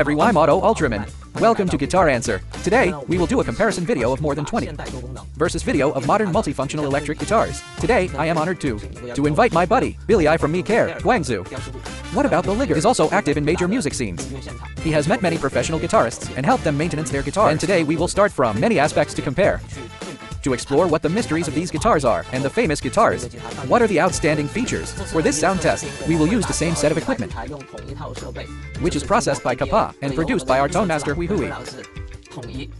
everyone, I'm Auto Ultraman. Welcome to Guitar Answer. Today, we will do a comparison video of more than 20 versus video of modern multifunctional electric guitars. Today, I am honored to invite my buddy, Billy I from MI CARE Guangzhou. What about the Ligger? Is also active in major music scenes. He has met many professional guitarists and helped them maintenance their guitars. And today we will start from many aspects to compare, to explore what the mysteries of these guitars are and the famous guitars. What are the outstanding features? For this sound test, we will use the same set of equipment, which is processed by Kappa and produced by our tone master Hui,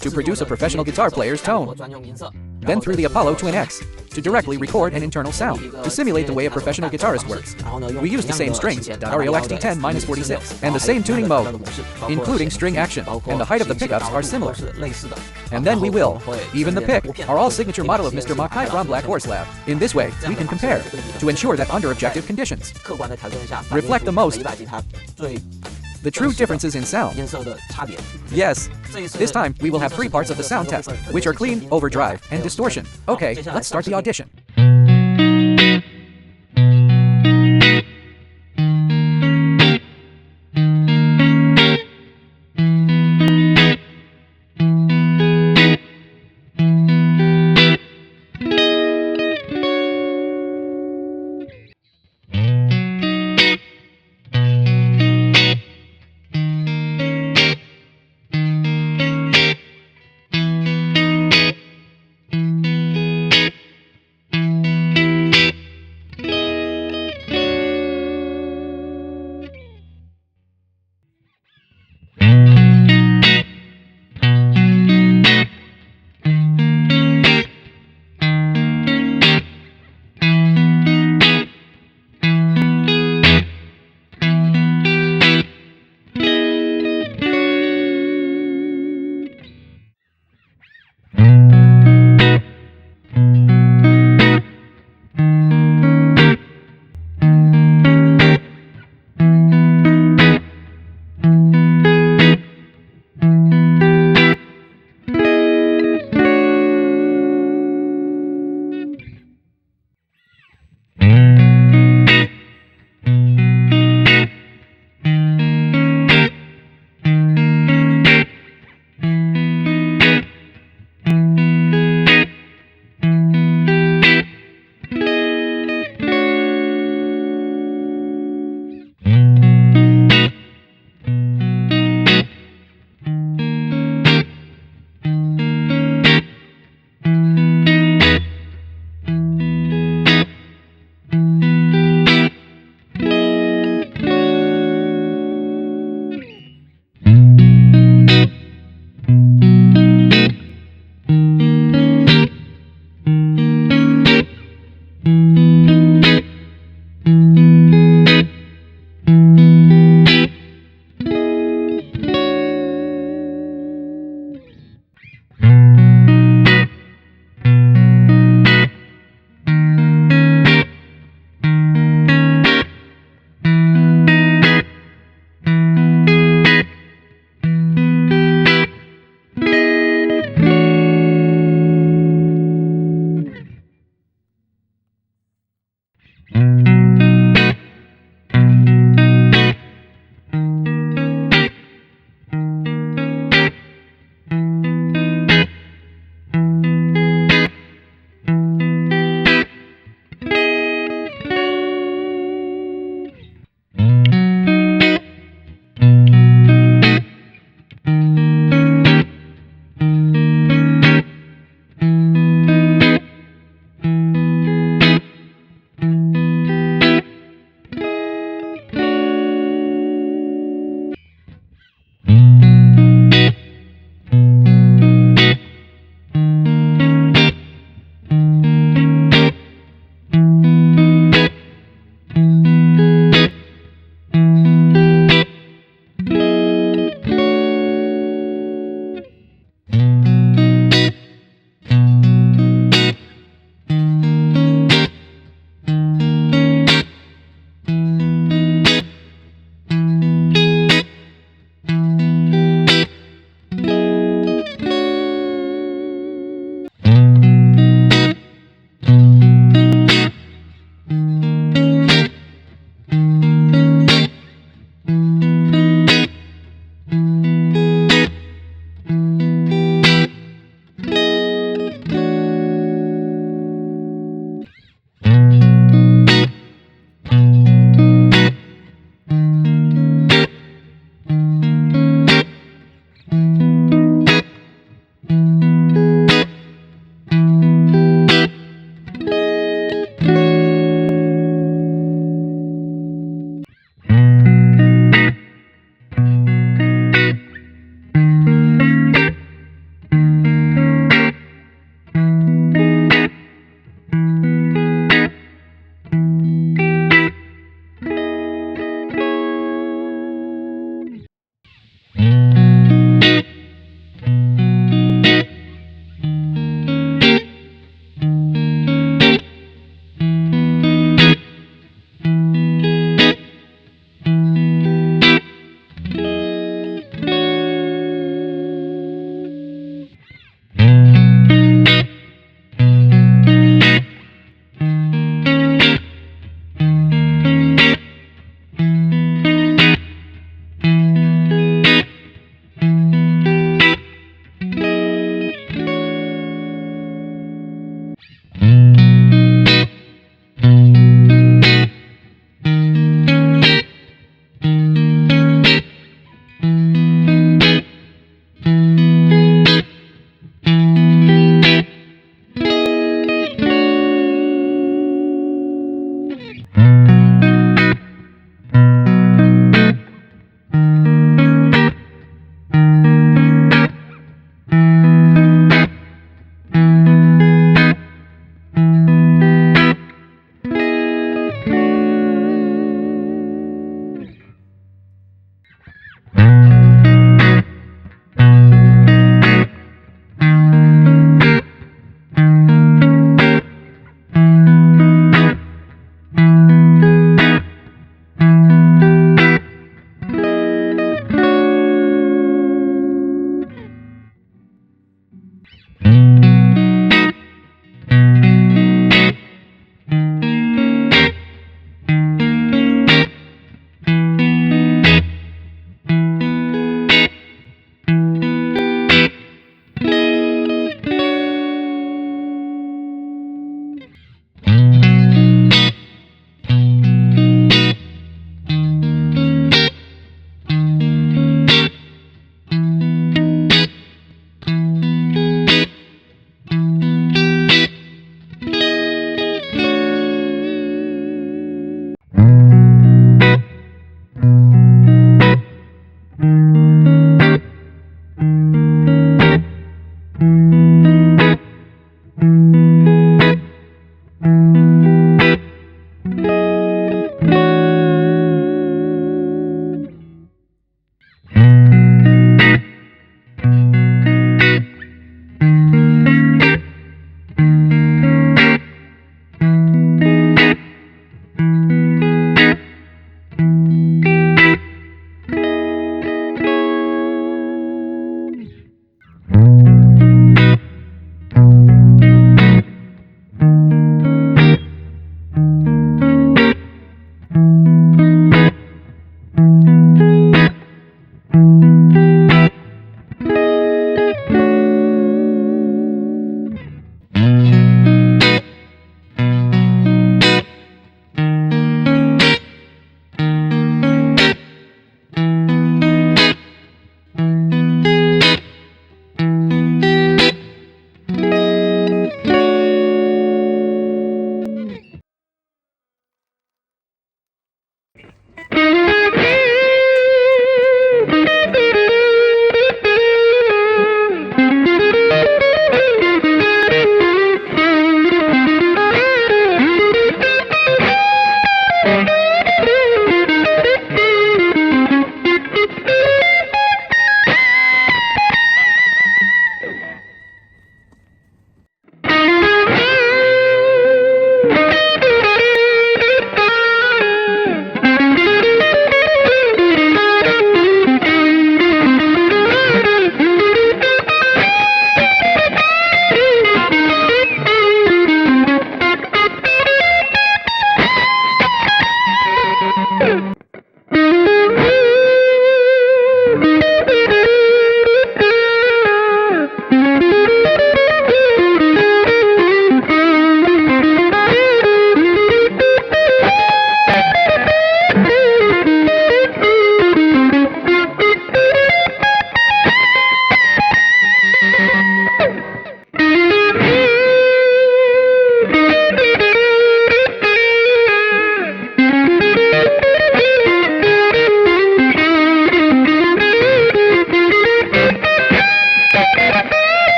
to produce a professional guitar player's tone. Then through the Apollo Twin X, to directly record an internal sound, to simulate the way a professional guitarist works. We use the same strings, REL XT10-46, and the same tuning mode, including string action, and the height of the pickups are similar. And then we will, even the pick, are all signature model of Mr. Mahogany from Black Horse Lab. In this way, we can compare, to ensure that under objective conditions, reflect the most, the true differences in sound. Yes, this time we will have 3 parts of the sound test, which are clean, overdrive, and distortion. Okay, let's start the audition.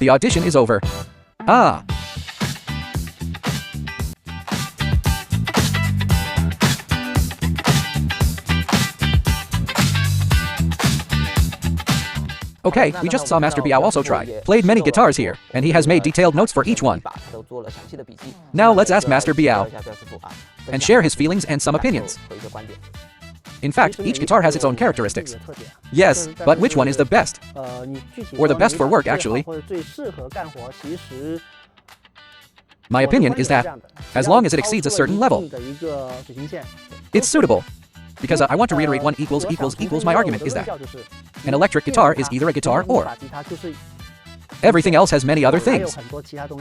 The audition is over. Ah. Okay, we just saw Master Biao also try. Played many guitars here, and he has made detailed notes for each one. Now let's ask Master Biao and share his feelings and some opinions. In fact, each guitar has its own characteristics. Yes, but which one is the best? Or the best for work, actually? My opinion is that, as long as it exceeds a certain level, it's suitable. Because I want to reiterate 1 == my argument is that an electric guitar is either a guitar or everything else has many other things.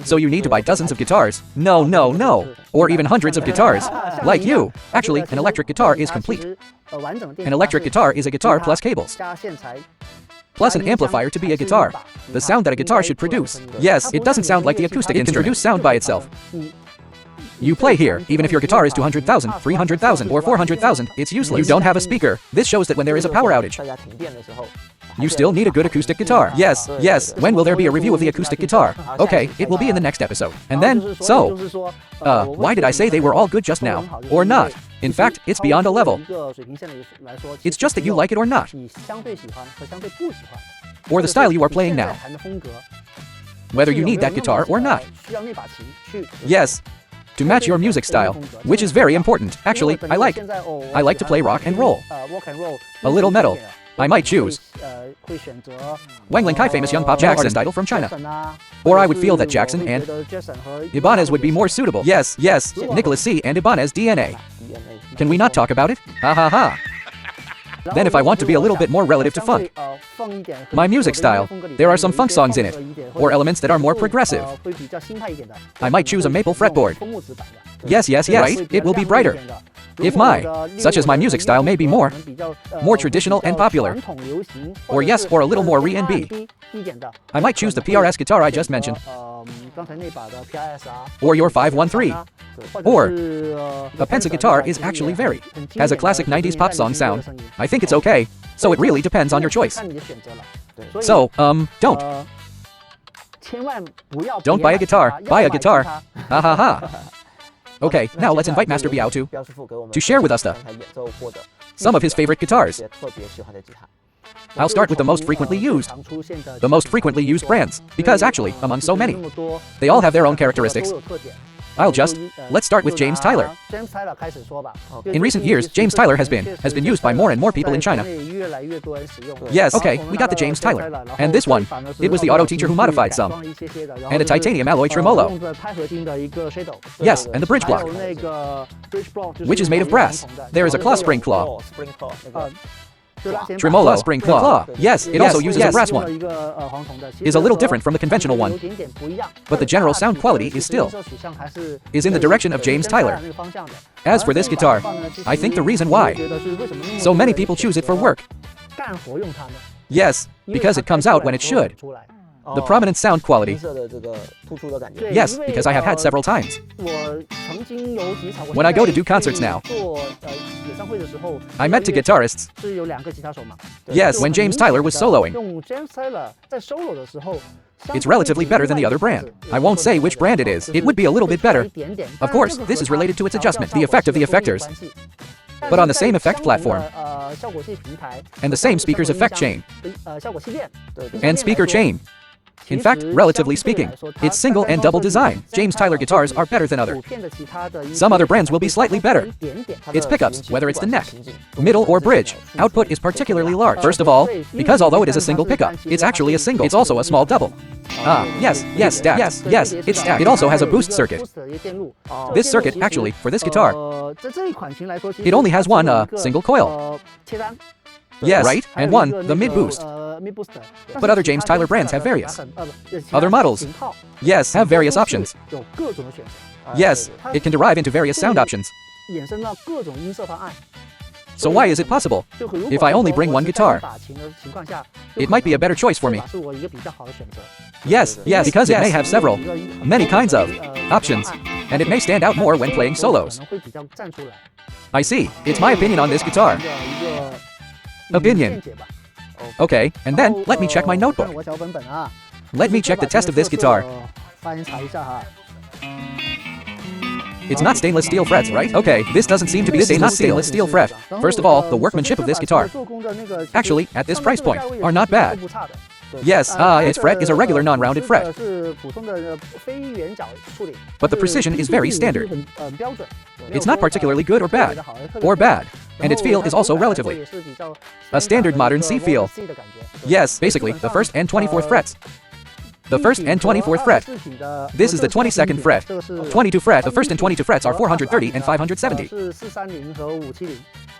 So you need to buy dozens of guitars. No. Or even hundreds of guitars. Like you. Actually, an electric guitar is complete. An electric guitar is a guitar plus cables. Plus an amplifier to be a guitar. The sound that a guitar should produce. Yes, it doesn't sound like the acoustic instrument. It can produce sound by itself. You play here, even if your guitar is 200,000, 300,000, or 400,000, it's useless. You don't have a speaker. This shows that when there is a power outage, you still need a good acoustic guitar. Yes. When will there be a review of the acoustic guitar? Okay, it will be in the next episode. And then, why did I say they were all good just now? Or not? In fact, it's beyond a level. It's just that you like it or not. Or the style you are playing now. Whether you need that guitar or not. Yes. To match your music style, which is very important. Actually, I like to play rock and roll. A little metal. I might choose Wang Lingkai, famous young pop artist idol from China. Or I would feel that Jackson and Ibanez would be more suitable. Yes, Nicholas C. and Ibanez DNA. Can we not talk about it? Ha ha ha. Then if I want to be a little bit more relative to funk, my music style, there are some funk songs in it, or elements that are more progressive. I might choose a maple fretboard. Yes, right? It will be brighter. If such as my music style may be more traditional and popular. Or a little more R&B. I might choose the PRS guitar I just mentioned. Or your 513. Or a Pensa guitar is actually has a classic 90s pop song sound. I think it's okay, so it really depends on your choice. So, don't buy a guitar, buy a guitar. Ha ha ha. Okay, now let's invite Master Biao to share with us some of his favorite guitars. I'll start with the most frequently used brands, because actually, among so many, they all have their own characteristics. Let's start with JamesTyler. In recent years, JamesTyler has been used by more and more people in China. Yes, okay, we got the JamesTyler. And this one, it was the auto teacher who modified some. And a titanium alloy tremolo. Yes, and the bridge block, which is made of brass. There is a claw spring claw. Tremolo spring claw. Yes, it also uses a brass one. Is a little different from the conventional one. But the general sound quality is in the direction of JamesTyler. As for this guitar, I think the reason why so many people choose it for work. Yes, because it comes out when it should. The prominent sound quality. Yes, because I have had several times. When I go to do concerts now, I met two guitarists. Yes, when JamesTyler was soloing. It's relatively better than the other brand. I won't say which brand it is. It would be a little bit better. Of course, this is related to its adjustment, the effect of the effectors. But on the same effect platform, and the same speaker's effect chain, and speaker chain. In fact, relatively speaking, it's single and double design. JamesTyler guitars are better than other. Some other brands will be slightly better. Its pickups, whether it's the neck, middle, or bridge, output is particularly large. First of all, because although it is a single pickup, it's actually a single. It's also a small double. Yes, stacked. Yes, it's stacked. It also has a boost circuit. This circuit, actually, for this guitar, it only has one single coil. Yes, right? And one, the mid-boost. But other JamesTyler brands have various other models. Yes, have various options. Yes, it can derive into various sound options. So why is it possible? If I only bring one guitar, it might be a better choice for me. Yes, because it may have many kinds of options, and it may stand out more when playing solos. I see. It's my opinion on this guitar. Opinion. Okay, and then let me check my notebook. Let me check the test of this guitar. It's not stainless steel frets, right? Okay, this doesn't seem to be stainless steel fret. First of all, the workmanship of this guitar, actually, at this price point, are not bad. Yes, its fret is a regular non-rounded fret. But the precision is very standard. It's not particularly good or bad. And its feel is also relatively a standard modern C feel. Yes, basically, the 1st and 24th frets. The 1st and 24th fret. This is the 22nd fret. 22 fret. The 1st and 22 frets are 430 and 570.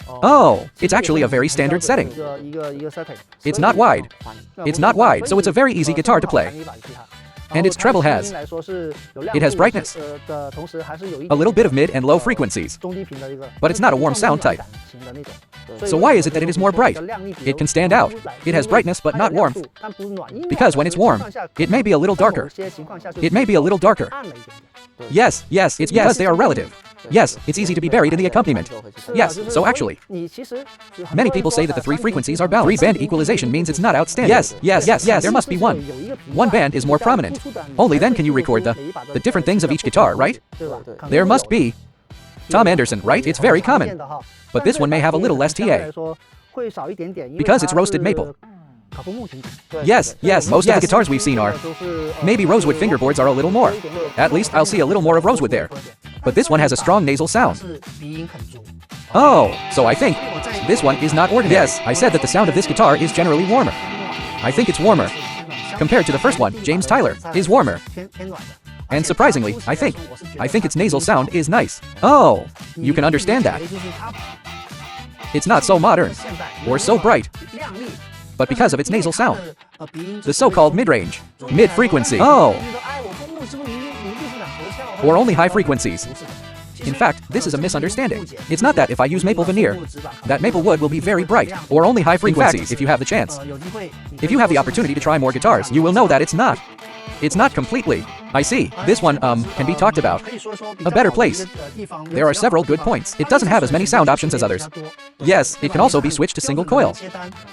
Oh, it's actually a very standard setting. It's not wide. So it's a very easy guitar to play. And its treble has brightness, a little bit of mid and low frequencies, but it's not a warm sound type. So why is it that it is more bright? It can stand out. It has brightness but not warmth. Because when it's warm, it may be a little darker. Yes, it's because they are relative. Yes, it's easy to be buried in the accompaniment. Yes, so actually, many people say that the 3 frequencies are balanced. 3-band equalization means it's not outstanding. Yes, there must be one. One band is more prominent. Only then can you record the different things of each guitar, right? There must be. TomAnderson, right? It's very common. But this one may have a little less TA. Because it's roasted maple. Yes, most of the guitars we've seen are. Maybe Rosewood fingerboards are a little more. At least I'll see a little more of Rosewood there. But this one has a strong nasal sound. Oh, so I think this one is not ordinary. Yes, I said that the sound of this guitar is generally warmer. I think it's warmer. Compared to the first one, JamesTyler is warmer. And surprisingly, I think its nasal sound is nice. Oh, you can understand that. It's not so modern or so bright, but because of its nasal sound, the so-called mid-range, mid-frequency. Oh, or only high frequencies. In fact, this is a misunderstanding. It's not that if I use maple veneer, that maple wood will be very bright, or only high frequencies. In fact, if you have the chance, if you have the opportunity to try more guitars, you will know that it's not. It's not completely. I see. This one, can be talked about. A better place. There are several good points. It doesn't have as many sound options as others. Yes, it can also be switched to single coil.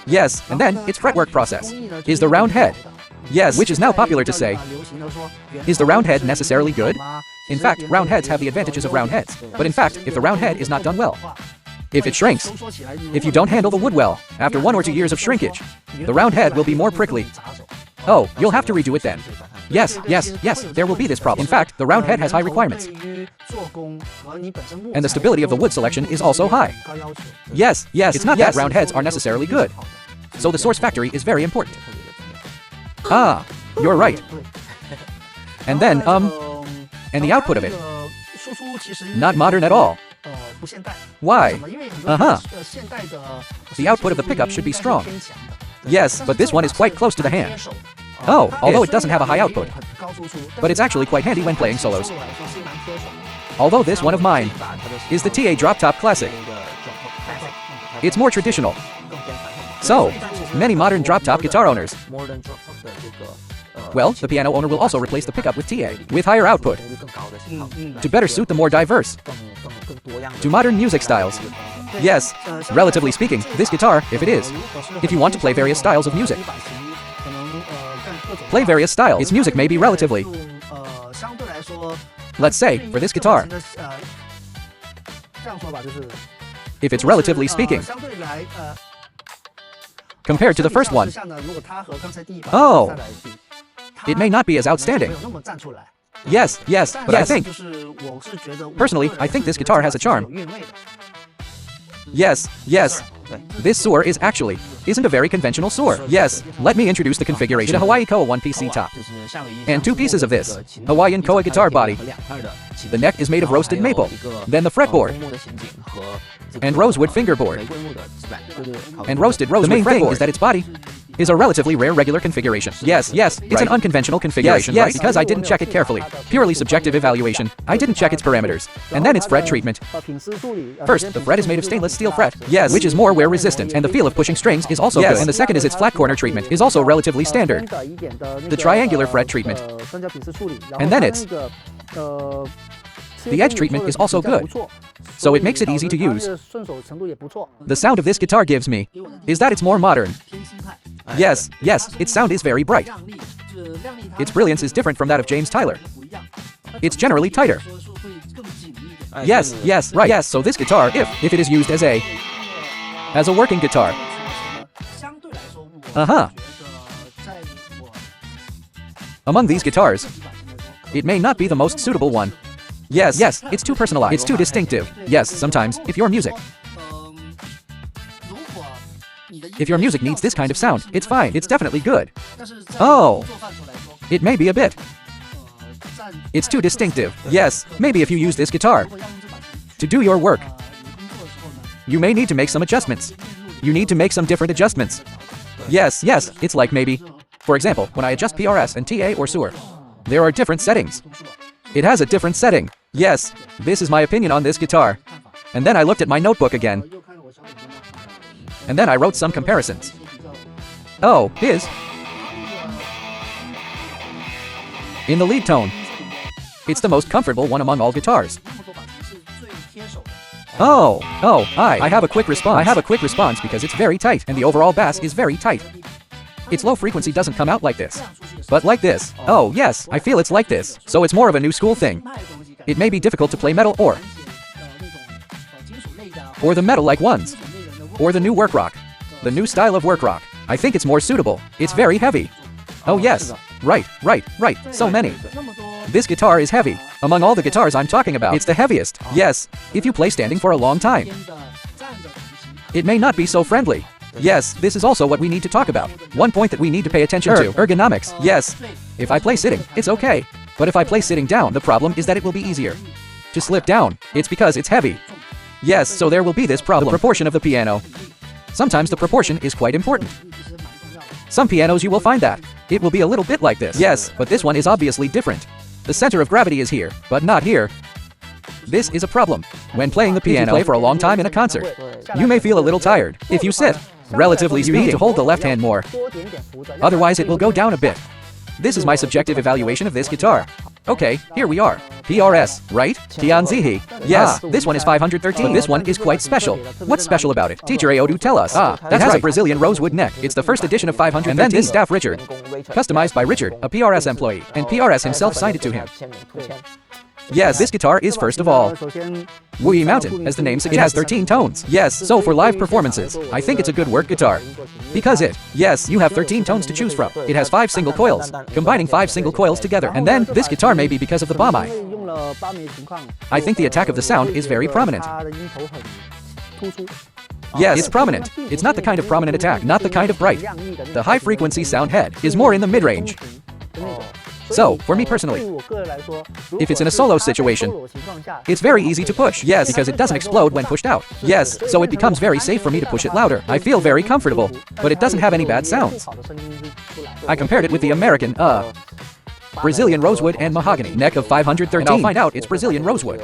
Yes, and then its fretwork process is the round head. Yes, which is now popular to say. Is the round head necessarily good? In fact, round heads have the advantages of round heads. But in fact, if the round head is not done well, if it shrinks, if you don't handle the wood well, after 1 or 2 years of shrinkage, the round head will be more prickly. Oh, you'll have to redo it then. Yes, there will be this problem. In fact, the round head has high requirements. And the stability of the wood selection is also high. Yes, it's not that round heads are necessarily good. So the source factory is very important. Ah, you're right. And then, and the output of it, not modern at all. Why? The output of the pickup should be strong. Yes, but this one is quite close to the hand. Oh, although it doesn't have a high output. But it's actually quite handy when playing solos. Although this one of mine is the TA Drop Top Classic. It's more traditional. So, many modern drop top guitar owners. Well, the piano owner will also replace the pickup with TA, with higher output, to better suit the more diverse, to modern music styles. Yes, relatively speaking, this guitar, if you want to play various styles of music, its music may be relatively, let's say, for this guitar, if it's relatively speaking, compared to the first one, oh, it may not be as outstanding. Yes, but I think, personally, I think this guitar has a charm. Yes, this Suhr isn't a very conventional Suhr. Yes, let me introduce the configuration. A Hawaii Koa 1PC top, and 2 pieces of this Hawaiian Koa guitar body. The neck is made of roasted maple, then the fretboard, and rosewood fingerboard, and roasted rosewood. The main thing is that its body is a relatively rare regular configuration. Yes, it's an unconventional configuration, right? Because I didn't check it carefully. Purely subjective evaluation. I didn't check its parameters. And then its fret treatment. First, the fret is made of stainless steel fret, which is more wear resistant, and the feel of pushing strings is also good. And the second is its flat corner treatment is also relatively standard. The triangular fret treatment. And then the edge treatment is also good, so it makes it easy to use. The sound of this guitar gives me is that it's more modern. Yes, its sound is very bright. Its brilliance is different from that of JamesTyler. It's generally tighter. Yes, right. Yes, so this guitar, if it is used as a working guitar. Among these guitars, it may not be the most suitable one. Yes, it's too personalized. It's too distinctive. Yes, sometimes, if your music needs this kind of sound, it's fine. It's definitely good. Oh, it may be a bit. It's too distinctive. Yes, maybe if you use this guitar to do your work, you may need to make some adjustments. You need to make some different adjustments. Yes, it's like maybe, for example, when I adjust PRS and TA or Suhr, there are different settings. It has a different setting. Yes, this is my opinion on this guitar. And then I looked at my notebook again. And then I wrote some comparisons. Oh, his in the lead tone. It's the most comfortable one among all guitars. I have a quick response. I have a quick response because it's very tight and the overall bass is very tight. Its low frequency doesn't come out like this, but like this. Oh yes, I feel it's like this. So it's more of a new school thing. It may be difficult to play metal or the metal-like ones, or the new work rock, the new style of work rock. I think it's more suitable. It's very heavy. Oh yes, right. So many. This guitar is heavy. Among all the guitars I'm talking about, it's the heaviest. Yes, if you play standing for a long time, it may not be so friendly. Yes, this is also what we need to talk about. One point that we need to pay attention to, ergonomics. Yes, if I play sitting, it's okay. But if I play sitting down, the problem is that it will be easier to slip down. It's because it's heavy. Yes, so there will be this problem. The proportion of the piano. Sometimes the proportion is quite important. Some pianos you will find that it will be a little bit like this. Yes, but this one is obviously different. The center of gravity is here, but not here. This is a problem. When playing the piano, if you play for a long time in a concert, you may feel a little tired. If you sit, relatively speaking, you need to hold the left hand more. Otherwise it will go down a bit. This is my subjective evaluation of this guitar. Okay, here we are. PRS, right? Tianzihi. Yes, this one is 513. But this one is quite special. What's special about it? Teacher Aodu, tell us. That has a Brazilian rosewood neck. It's the first edition of 513. And then this staff Richard. Customized by Richard, a PRS employee. And PRS himself signed it to him. Yes, this guitar is first of all Wui Mountain, as the name suggests. It has 13 tones. Yes, so for live performances, I think it's a good work guitar. Because yes, you have 13 tones to choose from. It has 5 single coils, combining 5 single coils together. And then, this guitar may be because of the Bamai. I think the attack of the sound is very prominent. Yes, it's prominent. It's not the kind of prominent attack, not the kind of bright. The high-frequency sound head is more in the mid-range. So, for me personally, if it's in a solo situation, it's very easy to push. Yes, because it doesn't explode when pushed out. Yes, so it becomes very safe for me to push it louder. I feel very comfortable, but it doesn't have any bad sounds. I compared it with the American, Brazilian Rosewood and Mahogany, neck of 513. And I'll find out it's Brazilian Rosewood.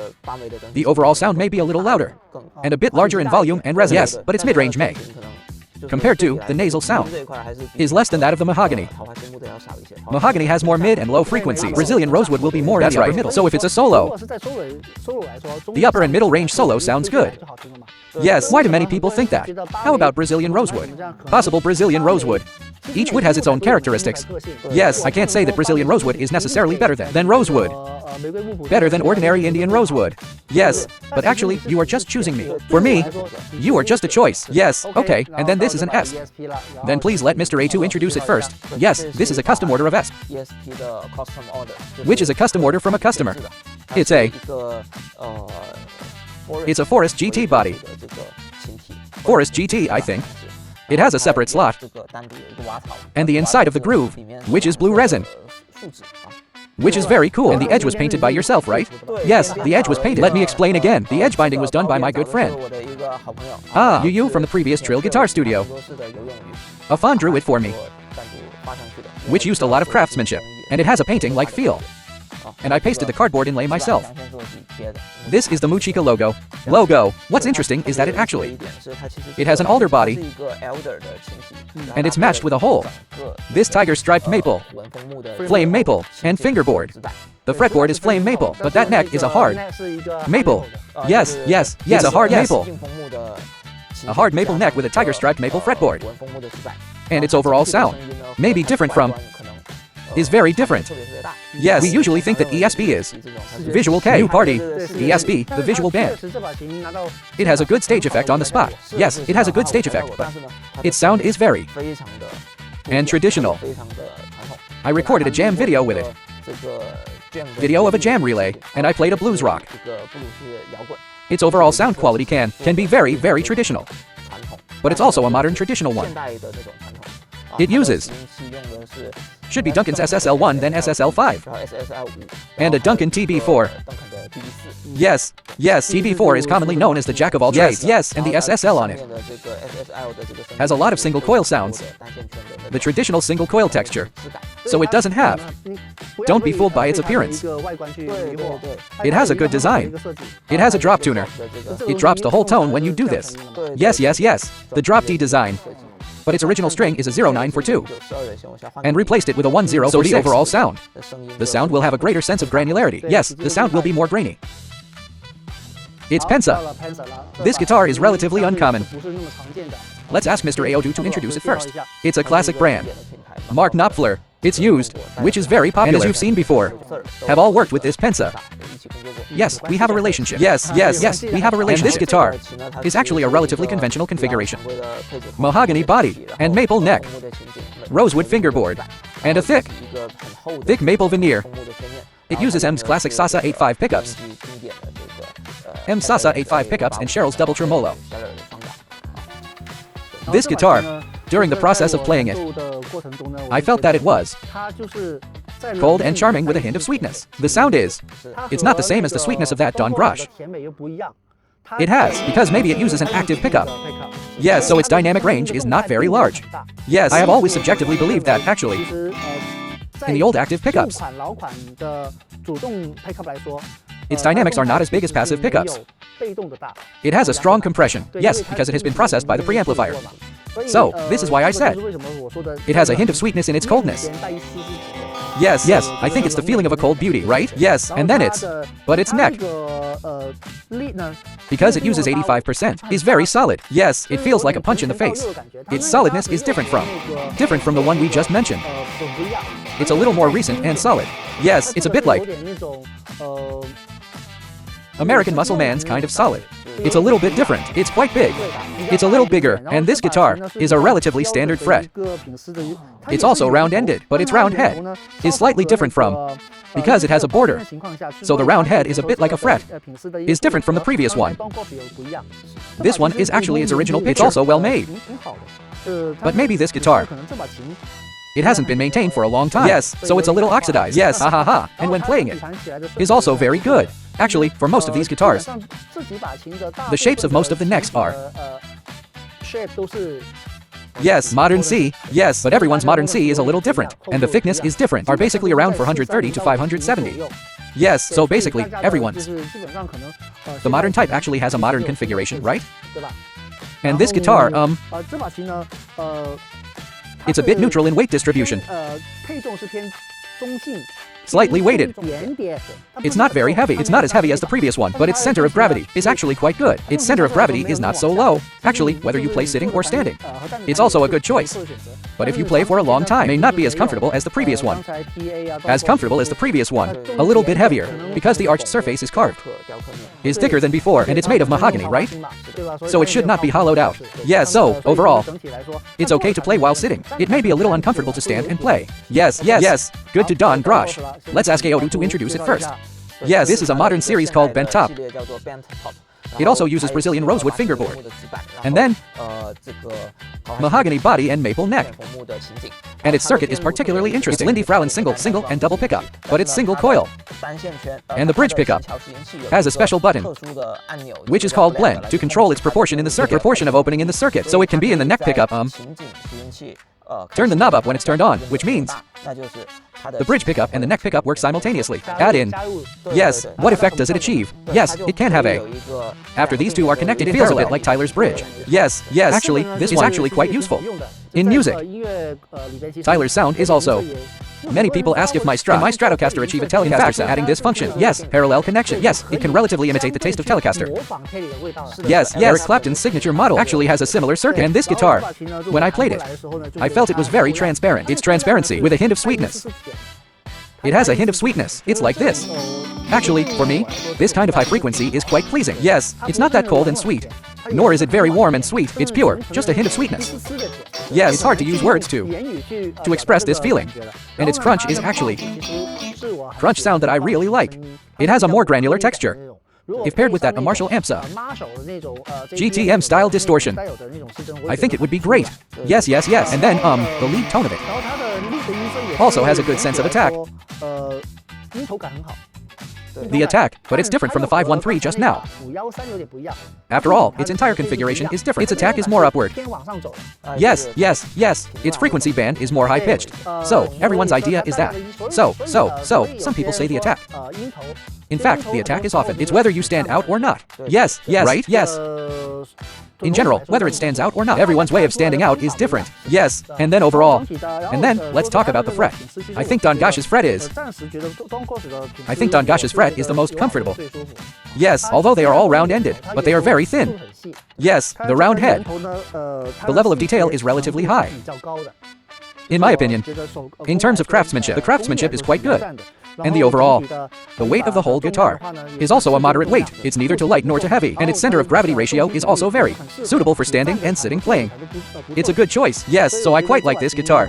The overall sound may be a little louder, and a bit larger in volume and resonance. Yes, but its mid-range may, compared to the nasal sound, is less than that of the Mahogany. Mahogany has more mid and low frequencies. Brazilian Rosewood will be more in the upper middle. So if it's a solo, the upper and middle range solo sounds good. Yes, why do many people think that? How about Brazilian Rosewood? Possible Brazilian Rosewood. Each wood has its own characteristics. Yes, I can't say that Brazilian Rosewood is necessarily better than Rosewood. Better than ordinary Indian Rosewood. Yes, but actually, you are just choosing me. For me, you are just a choice. Yes, okay, and then this is an S. Then please let Mr. A2 introduce it first. Yes, this is a custom order of S. Which is a custom order from a customer. It's a Forest GT body. Forest GT, I think. It has a separate slot. And the inside of the groove, which is blue resin. Which is very cool. And the edge was painted by yourself, right? Yes, the edge was painted. Let me explain again. The edge binding was done by my good friend. Yu from the previous Trill Guitar Studio. Afan drew it for me. Which used a lot of craftsmanship. And it has a painting-like feel. And I pasted the cardboard inlay myself. This is the Muchika logo. What's interesting is that it has an alder body, and it's matched with a hole. This tiger striped maple, flame maple, and fingerboard. The fretboard is flame maple, but that neck is a hard maple. Yes, it's a hard maple. A hard maple neck with a tiger striped maple fretboard. And its overall sound may be different from is very different. Yes, we usually think that ESP is visual K, new party, ESP, the visual band. It has a good stage effect on the spot. Yes, it has a good stage effect, but its sound is very and traditional. I recorded a jam video with it. Video of a jam relay, and I played a blues rock. Its overall sound quality can be very, very traditional. But it's also a modern traditional one. It uses should be Duncan's SSL1 then SSL5 and a Duncan TB4. Yes, TB4 is commonly known as the jack of all trades. Yes, and the SSL on it has a lot of single coil sounds, the traditional single coil texture, so it doesn't have. Don't be fooled by its appearance. It has a good design. It has a drop tuner. It drops the whole tone when you do this. Yes, the drop D design. But its original string is a 0942, and replaced it with a 1046. So the overall sound. The sound will have a greater sense of granularity. Yes, the sound will be more grainy. It's Pensa. This guitar is relatively uncommon. Let's ask Mr. Aodu to introduce it first. It's a classic brand. Mark Knopfler. It's used, which is very popular. And as you've seen before, have all worked with this Pensa. Yes, we have a relationship. Yes, we have a relationship. And this guitar is actually a relatively conventional configuration. Mahogany body and maple neck, rosewood fingerboard, and a thick maple veneer. It uses M's classic Sasa 8.5 pickups, M's Sasa 8.5 pickups, and Cheryl's double tremolo. This guitar, during the process of playing it, I felt that it was cold and charming with a hint of sweetness. The sound is, it's not the same as the sweetness of that DonGrosh. It has, because maybe it uses an active pickup. Yes, so its dynamic range is not very large. Yes, I have always subjectively believed that, actually, in the old active pickups, its dynamics are not as big as passive pickups. It has a strong compression, yes, because it has been processed by the preamplifier. So, this is why I said, it has a hint of sweetness in its coldness. Yes, I think it's the feeling of a cold beauty, right? Yes, and then but its neck, because it uses 85%, is very solid. Yes, it feels like a punch in the face. Its solidness is different from the one we just mentioned. It's a little more recent and solid. Yes, it's a bit like American Muscle Man's kind of solid. It's a little bit different. It's quite big. It's a little bigger, and this guitar is a relatively standard fret. It's also round-ended, but its round head is slightly different from, because it has a border. So the round head is a bit like a fret, is different from the previous one. This one is actually its original picture. It's also well made. But maybe this guitar, it hasn't been maintained for a long time. Yes, so it's a little oxidized. Yes, and when playing it, is also very good. Actually, for most of these guitars, the shapes of most of the necks are modern C, yes, but everyone's modern C is a little different, and the thickness is different, are basically around 430 to 570. Yes, so basically, everyone's. The modern type actually has a modern configuration, right? And this guitar, it's a bit neutral in weight distribution. Slightly weighted. It's not very heavy. It's not as heavy as the previous one, but its center of gravity is actually quite good. Its center of gravity is not so low. Actually, whether you play sitting or standing, it's also a good choice. But if you play for a long time, it may not be as comfortable as the previous one. As comfortable as the previous one, a little bit heavier, because the arched surface is carved. Is thicker than before, and it's made of mahogany, right? So it should not be hollowed out. Yes, so, overall, it's okay to play while sitting. It may be a little uncomfortable to stand and play. Yes, good to DonGrosh. Let's ask Aodu to introduce it first. Yes, this is a modern series called Bent Top. It also uses Brazilian rosewood fingerboard. And then, mahogany body and maple neck. And its circuit is particularly interesting. It's Lindy Frauen's single and double pickup, but it's single coil. And the bridge pickup has a special button, which is called blend, to control its proportion in the circuit, proportion of opening in the circuit. So it can be in the neck pickup, turn the knob up when it's turned on, which means the bridge pickup and the neck pickup work simultaneously. Add in. Yes, what effect does it achieve? Yes, it can have a. After these two are connected, it feels a bit like Tyler's bridge. Yes, actually, this is actually quite useful. In music, Tyler's sound is also. Many people ask if my Stratocaster achieve a Telecaster sound. Adding this function, yes, parallel connection, yes, it can relatively imitate the taste of Telecaster. Yes, Eric Clapton's signature model actually has a similar circuit. And this guitar, when I played it, I felt it was very transparent. Its transparency, with a hint hint of sweetness. It has a hint of sweetness. It's like this. Actually, for me, this kind of high frequency is quite pleasing. Yes, it's not that cold and sweet. Nor is it very warm and sweet. It's pure, just a hint of sweetness. Yes, it's hard to use words to express this feeling. And its crunch is actually crunch sound that I really like. It has a more granular texture. If paired with that a Marshall Pensa GTM style distortion, I think it would be great. Yes, yes, yes. And then, the lead tone of it also has a good sense of attack. The attack, but it's different from the 513 just now. After all, its entire configuration is different. Its attack is more upward. Yes, yes, yes. Its frequency band is more high-pitched. So, everyone's idea is that. So, some people say the attack. In fact, the attack is often, it's whether you stand out or not. Yes, yes, right? Yes. In general, whether it stands out or not, everyone's way of standing out is different. Yes, and then overall. And then, let's talk about the fret. I think DonGrosh's fret is the most comfortable. Yes, although they are all round-ended, but they are very thin. Yes, the round head. The level of detail is relatively high. In my opinion, in terms of craftsmanship, the craftsmanship is quite good. And the overall, the weight of the whole guitar is also a moderate weight. It's neither too light nor too heavy, and its center of gravity ratio is also very suitable for standing and sitting playing. It's a good choice. Yes, so I quite like this guitar.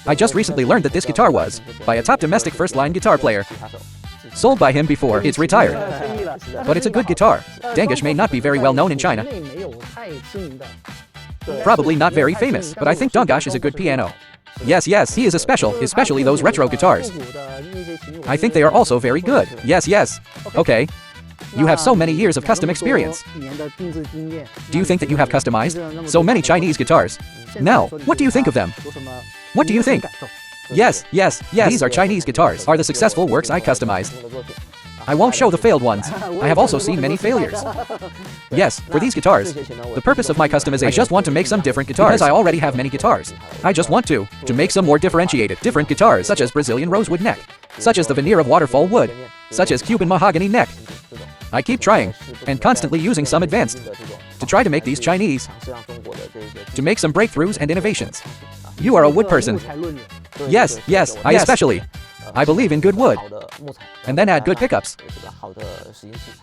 I just recently learned that this guitar was by a top domestic first-line guitar player. Sold by him before it's retired. But it's a good guitar. DonGrosh may not be very well known in China. Probably not very famous, but I think DonGrosh is a good piano. Yes, yes, he is especially those retro guitars. I think they are also very good. Yes, yes. Okay. You have so many years of custom experience. Do you think that you have customized so many Chinese guitars? Now, what do you think of them? What do you think? Yes, yes, yes. These are Chinese guitars. Are the successful works I customized. I won't show the failed ones. I have also seen many failures. Yes, for these guitars, the purpose of my customization, I just want to make some different guitars. Because I already have many guitars. I just want to make some more differentiated, different guitars, such as Brazilian rosewood neck, such as the veneer of waterfall wood, such as Cuban mahogany neck. I keep trying, and constantly using some advanced, to try to make these Chinese, to make some breakthroughs and innovations. You are a wood person. Yes, yes, I believe in good wood. And then add good pickups.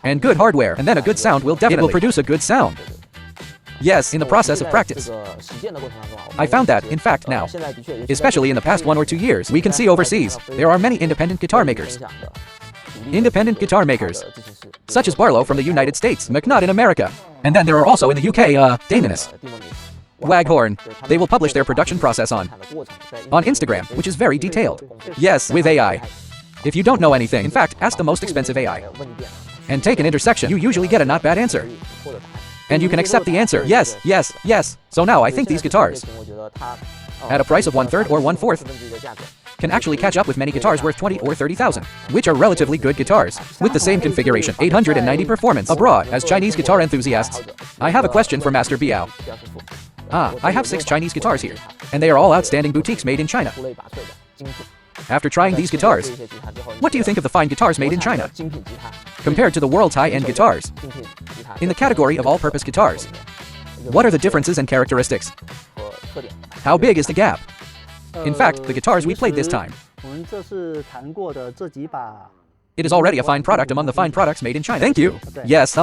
And good hardware. And then a good sound will definitely produce a good sound. Yes, in the process of practice. I found that, in fact, now, especially in the past 1 or 2 years, we can see overseas, there are many independent guitar makers. Independent guitar makers. Such as Barlow from the United States, McNaught in America. And then there are also in the UK, Damonus. Waghorn. They will publish their production process on Instagram, which is very detailed. Yes, with AI. If you don't know anything, in fact, ask the most expensive AI. And take an intersection, you usually get a not bad answer. And you can accept the answer. Yes, yes, yes. So now I think these guitars, at a price of 1/3 or 1/4, can actually catch up with many guitars worth 20 or 30,000, which are relatively good guitars, with the same configuration, 890 performance, abroad, as Chinese guitar enthusiasts. I have a question for Master Biao. I have 6 Chinese guitars here, and they are all outstanding boutiques made in China. After trying these guitars, what do you think of the fine guitars made in China, compared to the world's high-end guitars? In the category of all-purpose guitars, what are the differences and characteristics? How big is the gap? In fact, the guitars we played this time, it is already a fine product among the fine products made in China. Thank you. Yes,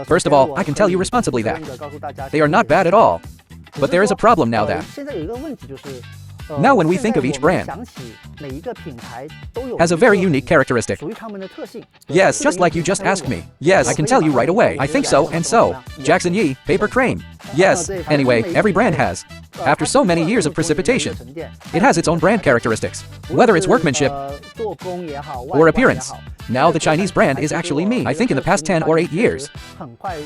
first of all, I can tell you responsibly that they are not bad at all. But there is a problem now that now when we think of each brand, has a very unique characteristic. Yes, just like you just asked me. Yes, I can tell you right away. I think so and so. Jackson Yee, paper crane. Yes, anyway, every brand has. After so many years of precipitation, it has its own brand characteristics. Whether it's workmanship or appearance. Now the Chinese brand is actually me. I think in the past 10 or 8 years,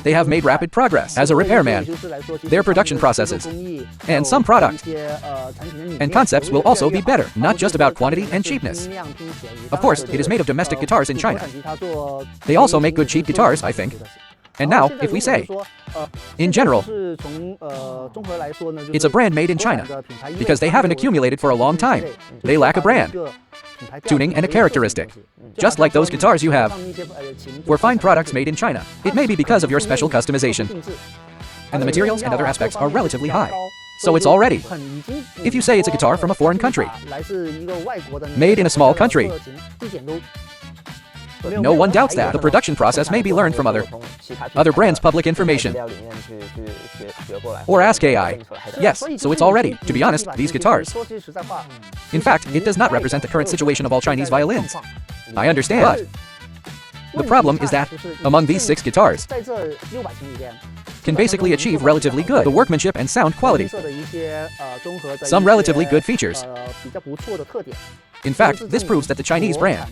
they have made rapid progress. As a repairman, their production processes, and some product, and concepts will also be better, not just about quantity and cheapness. Of course, it is made of domestic guitars in China. They also make good cheap guitars, I think. And now, if we say, in general, it's a brand made in China, because they haven't accumulated for a long time. They lack a brand, tuning, and a characteristic. Just like those guitars you have. For fine products made in China, it may be because of your special customization. And the materials and other aspects are relatively high. So it's already. If you say it's a guitar from a foreign country, made in a small country, no one doubts that. The production process may be learned from other brands' public information. Or ask AI. Yes, so it's already. To be honest, these guitars. In fact, it does not represent the current situation of all Chinese violins. I understand. But the problem is that, among these 6 guitars, can basically achieve relatively good the workmanship and sound quality. Some relatively good features. In fact, this proves that the Chinese brand,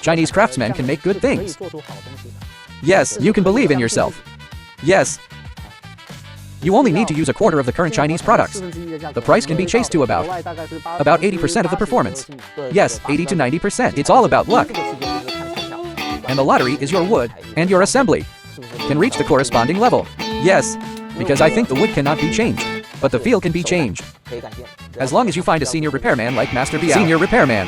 Chinese craftsmen can make good things. Yes, you can believe in yourself. Yes. You only need to use a quarter of the current Chinese products. The price can be chased to about 80% of the performance. Yes, 80 to 90%. It's all about luck. And the lottery is your wood, and your assembly can reach the corresponding level. Yes, because I think the wood cannot be changed, but the feel can be changed. As long as you find a senior repairman like Master Biao. Senior repairman.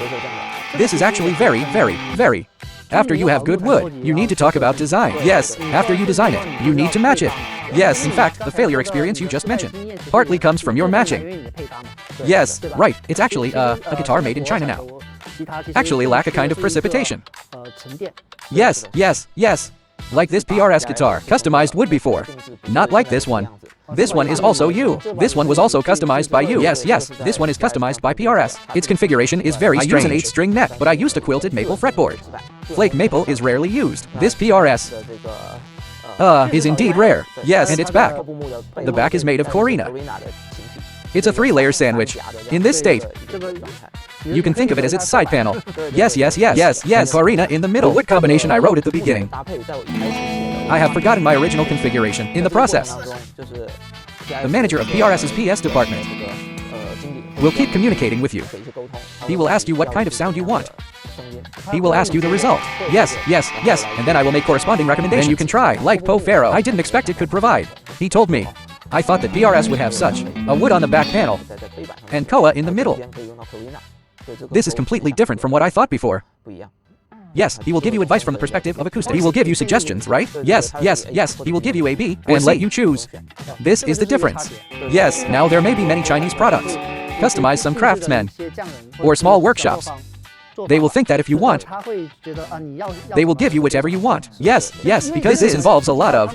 This is actually very. After you have good wood, you need to talk about design. Yes, after you design it, you need to match it. Yes, in fact, the failure experience you just mentioned partly comes from your matching. Yes, right, it's actually a guitar made in China now. Actually lack a kind of precipitation. Yes. Like this PRS guitar, customized wood before. Not like this one. This one is also you. This one was also customized by you. Yes, this one is customized by PRS. Its configuration is very strange. I use an 8-string neck, but I used a quilted maple fretboard. Flake maple is rarely used. This PRS is indeed rare. Yes, and its back. The back is made of Corina. It's a 3-layer sandwich. In this state, you can think of it as its side panel. Yes. And Corina in the middle. The wood combination I wrote at the beginning. I have forgotten my original configuration in the process. The manager of PRS's PS department will keep communicating with you. He will ask you what kind of sound you want. He will ask you the result. Yes, and then I will make corresponding recommendations. Then you can try, like Po Faro. I didn't expect it could provide. He told me. I thought that PRS would have such a wood on the back panel and Koa in the middle. This is completely different from what I thought before. Yes, he will give you advice from the perspective of acoustics. He will give you suggestions, right? Yes. He will give you A, B, and let you choose. This is the difference. Yes, now there may be many Chinese products. Customize some craftsmen or small workshops. They will think that if you want, they will give you whichever you want. Yes, because this involves a lot of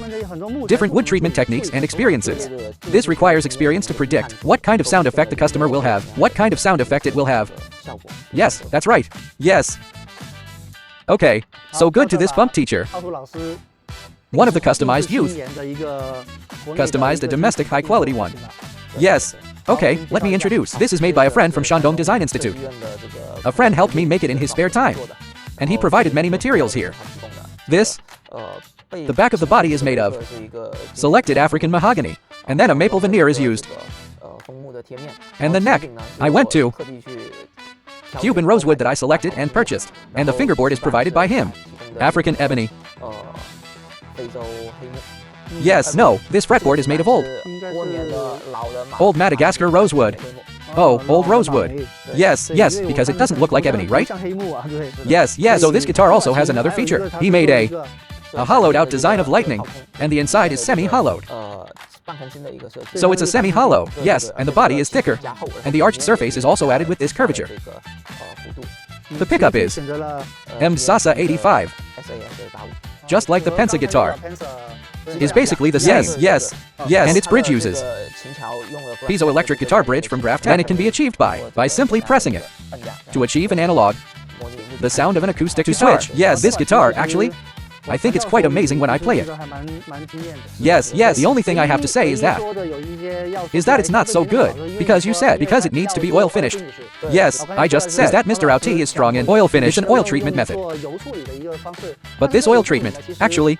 different wood treatment techniques and experiences. This requires experience to predict what kind of sound effect the customer will have, what kind of sound effect it will have. Yes, that's right. Yes. Okay, so good to this pump teacher. One of the customized youth. Customized a domestic high-quality one. Yes. Okay, let me introduce. This is made by a friend from Shandong Design Institute. A friend helped me make it in his spare time. And he provided many materials here. The back of the body is made of selected African mahogany. And then a maple veneer is used. And the neck, I went to Cuban rosewood that I selected and purchased. And the fingerboard is provided by him. African ebony. Yes, no, this fretboard is made of old Madagascar rosewood. Oh, old rosewood. Yes, because it doesn't look like ebony, right? Yes, so this guitar also has another feature. He made a hollowed out design of lightning, and the inside is semi-hollowed. So it's a semi-hollow, yes, and the body is thicker, and the arched surface is also added with this curvature. The pickup is MSasa 85. Just like the Pensa guitar. Is basically the same. Yes. And its bridge uses piezoelectric guitar bridge from Graph, and it can be achieved by simply pressing it to achieve an analog, the sound of an acoustic to switch. Yes, this guitar, actually, I think it's quite amazing when I play it. Yes, the only thing I have to say is that it's not so good, because you said, because it needs to be oil finished. Yes, I just said that Mr. Ulti is strong in oil finish and oil treatment method. But this oil treatment, actually,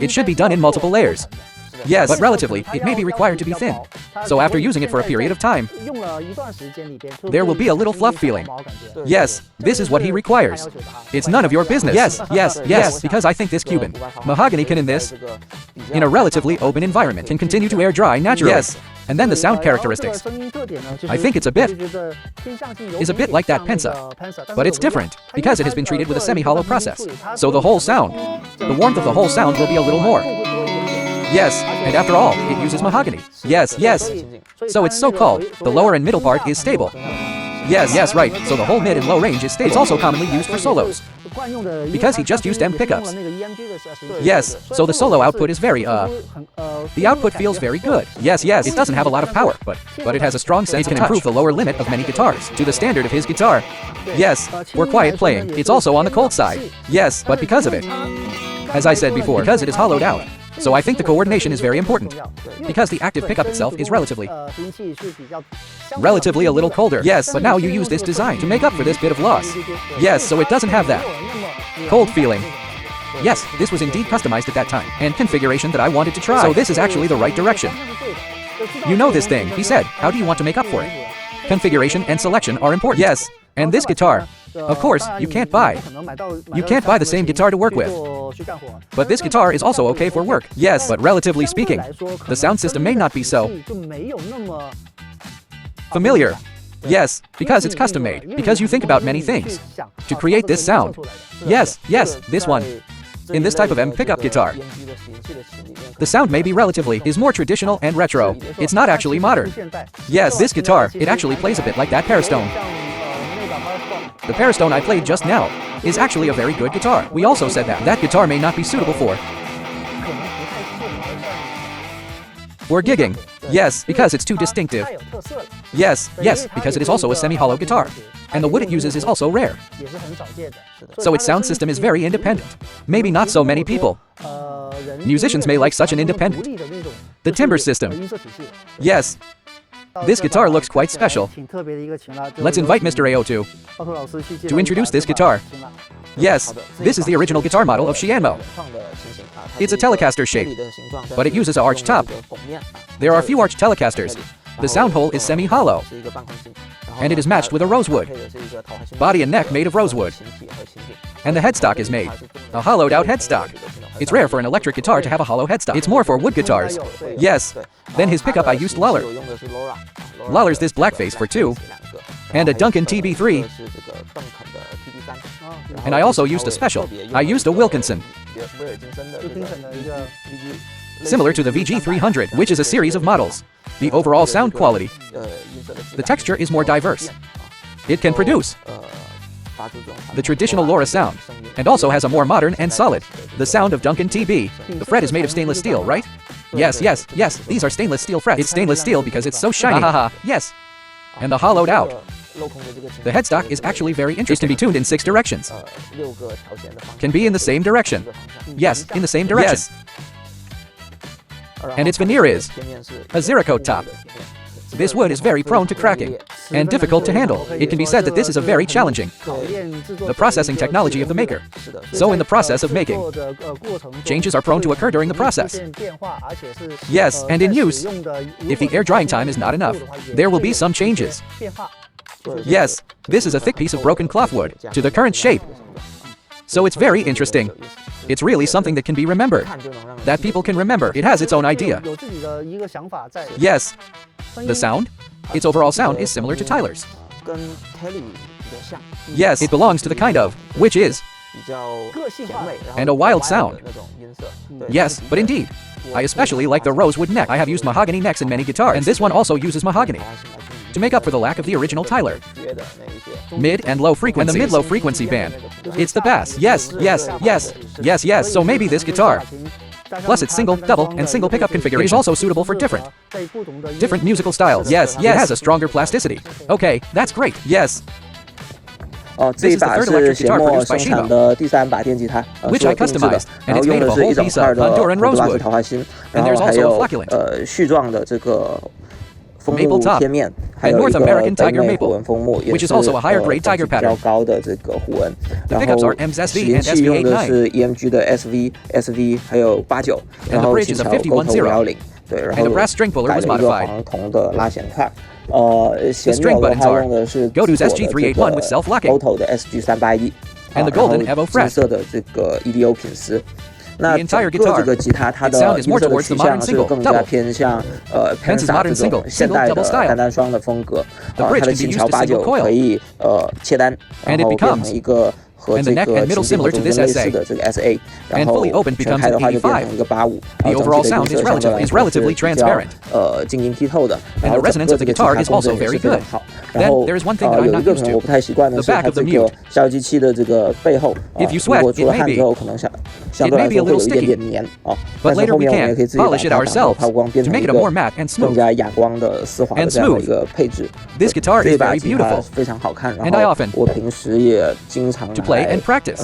it should be done in multiple layers. Yes, but relatively, it may be required to be thin. So after using it for a period of time, there will be a little fluff feeling. Yes, this is what he requires. It's none of your business. Yes, because I think this Cuban mahogany can in a relatively open environment can continue to air dry naturally. Yes, and then the sound characteristics. I think is a bit like that Pensa, but it's different because it has been treated with a semi-hollow process. So the whole sound, the warmth of the whole sound will be a little more. Yes, and after all, it uses mahogany. Yes, yes. So it's so called. The lower and middle part is stable. Yes, yes, right. So the whole mid and low range is stable. It's also commonly used for solos. Because he just used M pickups. Yes, so the solo output is very, the output feels very good. Yes, yes, it doesn't have a lot of power, but it has a strong sense of touch. It can improve the lower limit of many guitars to the standard of his guitar. Yes, for quiet playing, it's also on the cold side. Yes, but because of it, as I said before, because it is hollowed out. So I think the coordination is very important. Because the active pickup itself is relatively a little colder. Yes, but now you use this design to make up for this bit of loss. Yes, so it doesn't have that cold feeling. Yes, this was indeed customized at that time, and configuration that I wanted to try. So this is actually the right direction. You know this thing, he said. How do you want to make up for it? Configuration and selection are important. Yes, and this guitar, of course, you can't buy the same guitar to work with. But this guitar is also okay for work. Yes, but relatively speaking, the sound system may not be so familiar. Yes, because it's custom made. Because you think about many things to create this sound. Yes, yes, this one. In this type of M pickup guitar, the sound may be is more traditional and retro. It's not actually modern. Yes, this guitar, it actually plays a bit like that Parastone. The Parastone I played just now is actually a very good guitar. We also said that guitar may not be suitable for gigging. Yes, because it's too distinctive. Yes, yes, because it is also a semi-hollow guitar. And the wood it uses is also rare. So its sound system is very independent. Maybe not so many people. Musicians may like such an independent. The timbre system. Yes. This guitar looks quite special. Let's invite Mr. AO to introduce this guitar. Yes, this is the original guitar model of Xianmo. It's a Telecaster shape, but it uses an arched top. There are few arched Telecasters. The sound hole is semi-hollow, and it is matched with a rosewood. Body and neck made of rosewood. And the headstock is made a hollowed-out headstock. It's rare for an electric guitar to have a hollow headstock. It's more for wood guitars. Yes. Then his pickup I used Lawler. Lawler's this blackface for 2. And a Duncan TB3. And I also used a special. I used a Wilkinson. Similar to the VG300, which is a series of models. The overall sound quality. The texture is more diverse. It can produce the traditional Laura sound, and also has a more modern and solid, the sound of Duncan TB. The fret is made of stainless steel, right? Yes, yes, yes, these are stainless steel frets. It's stainless steel because it's so shiny. Yes. And the hollowed out. The headstock is actually very interesting. It can be tuned in 6 directions. Can be in the same direction. Yes, in the same direction. Yes. And its veneer is a Zeracote top. This wood is very prone to cracking and difficult to handle. It can be said that this is a very challenging the processing technology of the maker. So in the process of making, changes are prone to occur during the process. Yes, and in use, if the air drying time is not enough, there will be some changes. Yes, this is a thick piece of broken cloth wood to the current shape. So it's very interesting. It's really something that can be remembered. That people can remember. It has its own idea. Yes. The sound? Its overall sound is similar to Tyler's. Yes, it belongs to the kind of, which is, and a wild sound. Yes, but indeed. I especially like the rosewood neck. I have used mahogany necks in many guitars, and this one also uses mahogany to make up for the lack of the original Tyler. Mid and low frequency. And the mid-low frequency band. It's the bass. Yes, yes, yes, yes, yes. So maybe this guitar, plus its single, double, and single pickup configuration, is also suitable for different musical styles. Yes, yes. It has a stronger plasticity. Okay, that's great. Yes. This is the third electric guitar produced by Shimo, which I customized, and it's made of a whole piece of Honduran rosewood. And there's also a flocculent maple top, and North American tiger maple, which is also a higher grade tiger pattern. The pickups are MSV and SV89, and the bridge is a 51-0, and the brass string puller was modified. The string buttons are Godo's SG381 with self-locking, and the golden Evo fret. The entire guitar, its sound is more towards the modern single, double. Pensa's modern single, double style. The bridge can be used to single coil, and it becomes and the neck and middle similar to this SA. And fully opened becomes an 85. The overall sound is relatively transparent. And the resonance of the guitar is also very good. Then there is one thing that I'm not used to: the back of the mute. If you sweat, it may be a little sticky. But later we can polish it ourselves to make it a more matte and smooth. This guitar is very beautiful, and I often to play and practice.